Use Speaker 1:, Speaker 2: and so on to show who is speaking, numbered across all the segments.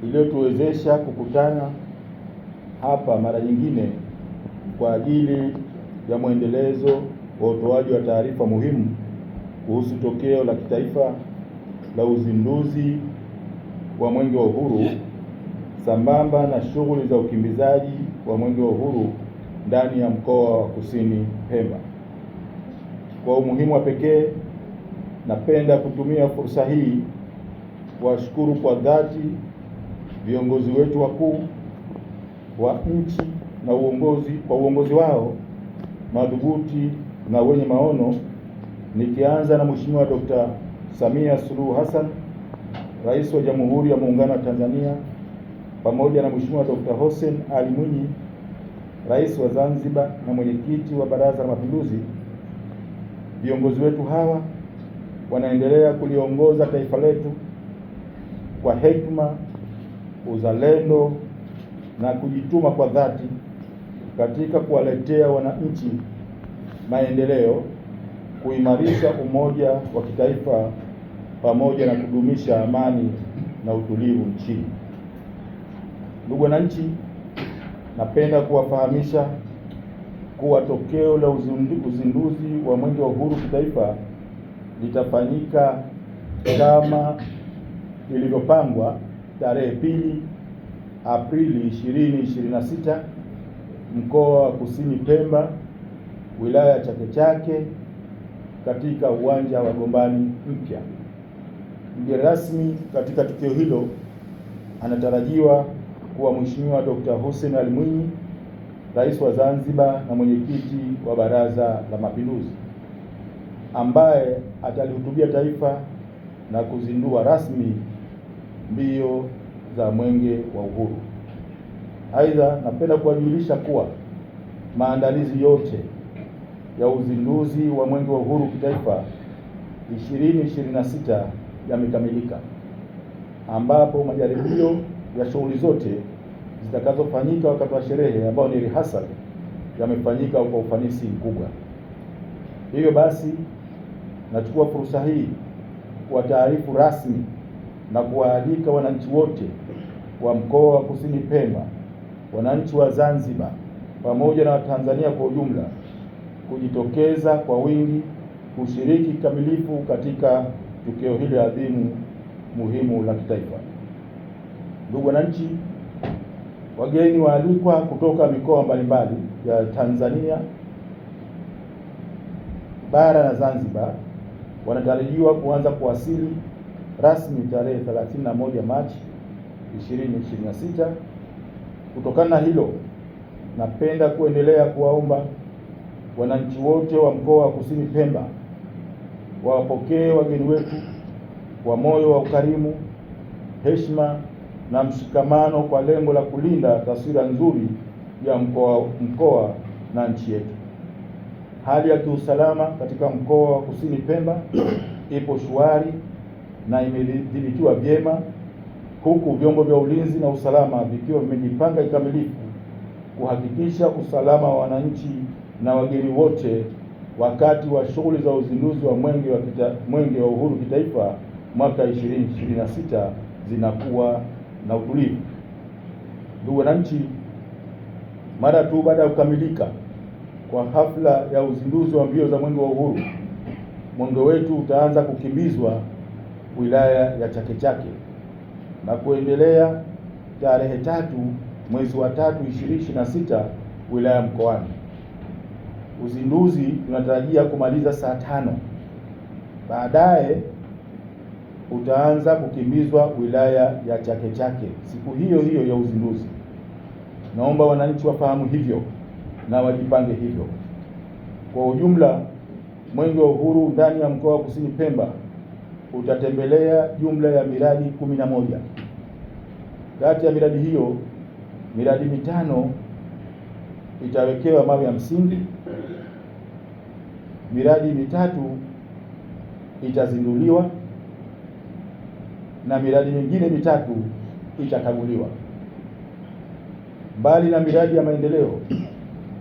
Speaker 1: iliyotuwezesha kukutana hapa mara nyingine kwa ajili ya mwendelezo wa utoaji wa taarifa muhimu kuhusu tokeo la kitaifa la uzinduzi wa Mwenge wa Uhuru sambamba na shughuli za ukimbizaji wa Mwenge wa Uhuru ndani ya mkoa wa Kusini Pemba. Kwa umuhimu wa pekee, napenda kutumia fursa hii kuwashukuru kwa dhati viongozi wetu wakuu wa nchi na uongozi wao madhubuti na wenye maono, nikianza na Mheshimiwa Dr. Samia Suluhu Hassan, Rais wa Jamhuri ya Muungano wa Tanzania, pamoja na Mheshimiwa Dr. Hussein Ali Mwinyi, Rais wa Zanzibar na Mwenyekiti wa Baraza la Mapinduzi. Viongozi wetu hawa wanaendelea kuliongoza taifa letu kwa hekima, uzalendo na kujituma kwa dhati katika kuwaletea wananchi maendeleo, kuimarisha umoja wa kitaifa pamoja na kudumisha amani na utulivu nchini. Ndugu wananchi, napenda kuwafahamisha kuwa tokeo la uzinduzi wa Mwenge wa Uhuru kitaifa litafanyika kama ilivyopangwa tarehe 2 Aprili 2026 mkoa wa Kusini Pemba, wilaya ya Chake Chake, katika uwanja wa Gombani mpya. Mgeni rasmi katika tukio hilo anatarajiwa kuwa Mheshimiwa Dr. Hussein Ali Mwinyi, Rais wa Zanzibar na Mwenyekiti wa Baraza la Mapinduzi, ambaye atalihutubia taifa na kuzindua rasmi mbio za Mwenge wa Uhuru. Aidha, napenda kuwajulisha kuwa maandalizi yote ya uzinduzi wa Mwenge wa Uhuru kitaifa 2026 yamekamilika, ambapo majaribio ya shughuli zote zitakazofanyika wakati wa sherehe ambao ni rehearsal yamefanyika kwa ufanisi mkubwa. Hivyo basi, nachukua fursa hii kuwataarifu rasmi na kuwaalika wananchi wote wa mkoa wa Kusini Pemba, wananchi wa Zanzibar pamoja na Watanzania kwa ujumla kujitokeza kwa wingi kushiriki kikamilifu katika tukio hili adhimu muhimu la kitaifa. Ndugu wananchi, wageni waalikwa kutoka mikoa mbalimbali ya Tanzania bara na Zanzibar wanatarajiwa kuanza kuwasili rasmi tarehe 31 Machi 2026. Kutokana na hilo, napenda kuendelea kuwaomba wananchi wote wa mkoa wa Kusini Pemba wawapokee wageni wetu kwa moyo wa ukarimu, heshima na mshikamano kwa lengo la kulinda taswira nzuri ya mkoa na nchi yetu. Hali ya kiusalama katika mkoa wa Kusini Pemba ipo shwari na imedhibitiwa vyema, huku vyombo vya ulinzi na usalama vikiwa vimejipanga kikamilifu kuhakikisha usalama wa wananchi na wageni wote wakati wa shughuli za uzinduzi wa Mwenge wa Uhuru kitaifa mwaka 2026 zinakuwa na utulivu. Ndugu wananchi, mara tu baada ya kukamilika kwa hafla ya uzinduzi wa mbio za Mwenge wa Uhuru, mwenge wetu utaanza kukimbizwa wilaya ya Chake Chake na kuendelea tarehe 3 mwezi wa 3 2026 wilaya Mkoani. Uzinduzi tunatarajia kumaliza saa 5. Baadaye utaanza kukimbizwa wilaya ya Chake Chake siku hiyo hiyo ya uzinduzi. Naomba wananchi wafahamu hivyo na wajipange hivyo. Kwa ujumla, Mwenge wa Uhuru ndani ya mkoa wa Kusini Pemba utatembelea jumla ya miradi 11. Kati ya miradi hiyo, miradi 5 itawekewa mawe ya msingi, miradi 3 itazinduliwa na miradi mingine 3 itakaguliwa. Mbali na miradi ya maendeleo,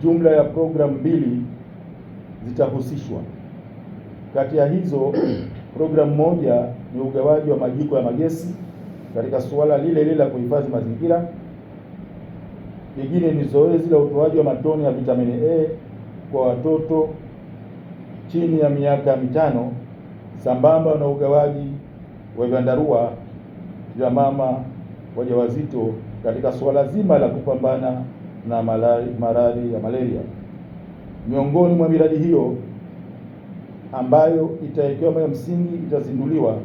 Speaker 1: jumla ya programu 2 zitahusishwa. Kati ya hizo, programu moja ni ugawaji wa majiko ya magesi katika suala lile lile la kuhifadhi mazingira. Lingine ni zoezi la utoaji wa matone ya vitamini A kwa watoto chini ya miaka 5 sambamba na ugawaji wa vyandarua vya mama wajawazito katika suala zima la kupambana na maradhi ya malaria. Miongoni mwa miradi hiyo ambayo itawekewa mawe msingi itazinduliwa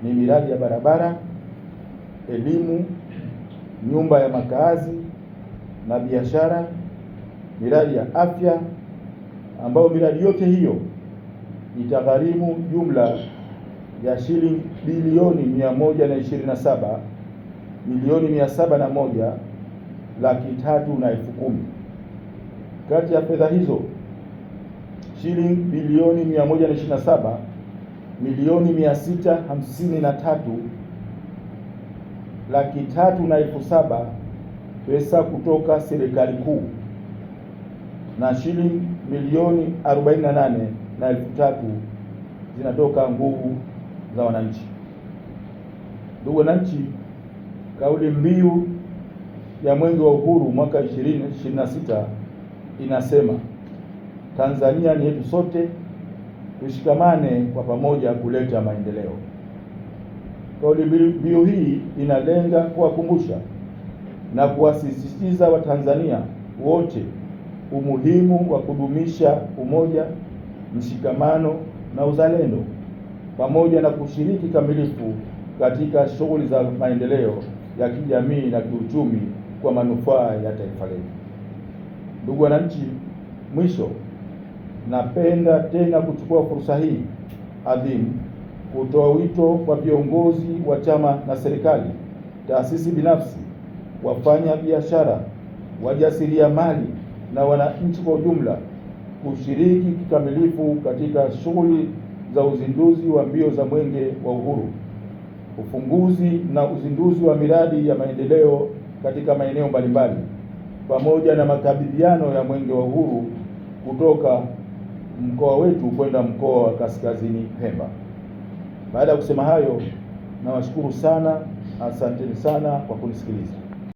Speaker 1: ni miradi ya barabara, elimu, nyumba ya makazi na biashara, miradi ya afya, ambayo miradi yote hiyo itagharimu jumla ya shilingi bilioni 127,701,310,000. Kati ya fedha hizo shilingi bilioni 127,653,307,000 pesa kutoka serikali kuu na shilingi milioni 48,300,000 zinatoka nguvu za wananchi. Ndugu wananchi, kauli mbiu ya Mwenge wa Uhuru mwaka 2026 inasema Tanzania ni yetu sote, tushikamane kwa pamoja kuleta maendeleo. Kauli mbiu hii inalenga kuwakumbusha na kuwasisitiza Watanzania wote umuhimu wa kudumisha umoja, mshikamano na uzalendo, pamoja na kushiriki kamilifu katika shughuli za maendeleo ya kijamii na kiuchumi kwa manufaa ya taifa letu. Ndugu wananchi, mwisho napenda tena kuchukua fursa hii adhimu kutoa wito kwa viongozi wa chama na serikali, taasisi binafsi, wafanya biashara, wajasiriamali na wananchi kwa ujumla kushiriki kikamilifu katika shughuli za uzinduzi wa mbio za Mwenge wa Uhuru, ufunguzi na uzinduzi wa miradi ya maendeleo katika maeneo mbalimbali, pamoja na makabidhiano ya Mwenge wa Uhuru kutoka mkoa wetu kwenda mkoa wa Kaskazini Pemba. Baada ya kusema hayo, nawashukuru sana, asanteni sana kwa kunisikiliza.